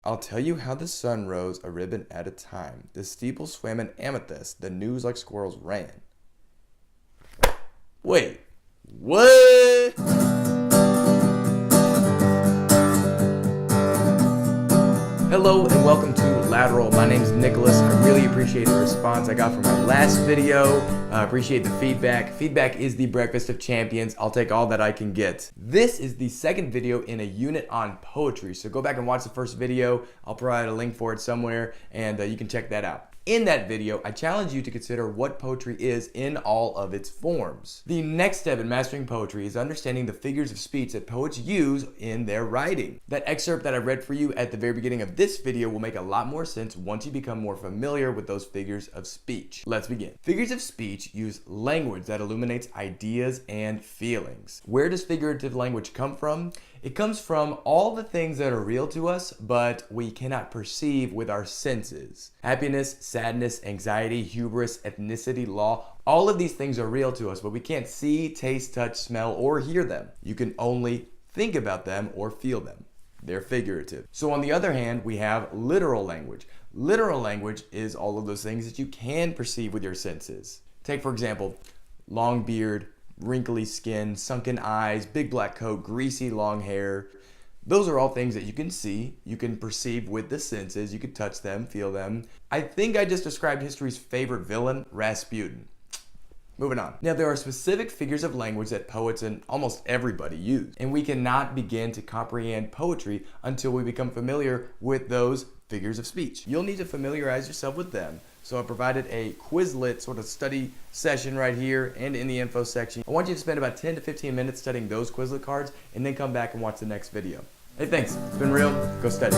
I'll tell you how the sun rose a ribbon at a time. The steeple swam in amethyst. The news like squirrels ran. Wait, what? Hello and welcome to Lateral. My name is Nicholas. I really appreciate the response I got from my last video. I appreciate the feedback. Feedback is the breakfast of champions. I'll take all that I can get. This is the second video in a unit on poetry. So go back and watch the first video. I'll provide a link for it somewhere and you can check that out. In that video, I challenge you to consider what poetry is in all of its forms. The next step in mastering poetry is understanding the figures of speech that poets use in their writing. That excerpt that I read for you at the very beginning of this video will make a lot more sense once you become more familiar with those figures of speech. Let's begin. Figures of speech use language that illuminates ideas and feelings. Where does figurative language come from? It comes from all the things that are real to us, but we cannot perceive with our senses. Happiness, sadness, anxiety, hubris, ethnicity, law, all of these things are real to us, but we can't see, taste, touch, smell, or hear them. You can only think about them or feel them. They're figurative. So on the other hand, we have literal language. Literal language is all of those things that you can perceive with your senses. Take, for example, long beard, wrinkly skin, sunken eyes, big black coat, greasy long hair. Those are all things that you can see, you can perceive with the senses, you can touch them, feel them. I think I just described history's favorite villain, Rasputin. Moving on. Now there are specific figures of language that poets and almost everybody use, and we cannot begin to comprehend poetry until we become familiar with those figures of speech. You'll need to familiarize yourself with them. So I provided a Quizlet sort of study session right here and in the info section. I want you to spend about 10 to 15 minutes studying those Quizlet cards and then come back and watch the next video. Hey, thanks. It's been real. Go study.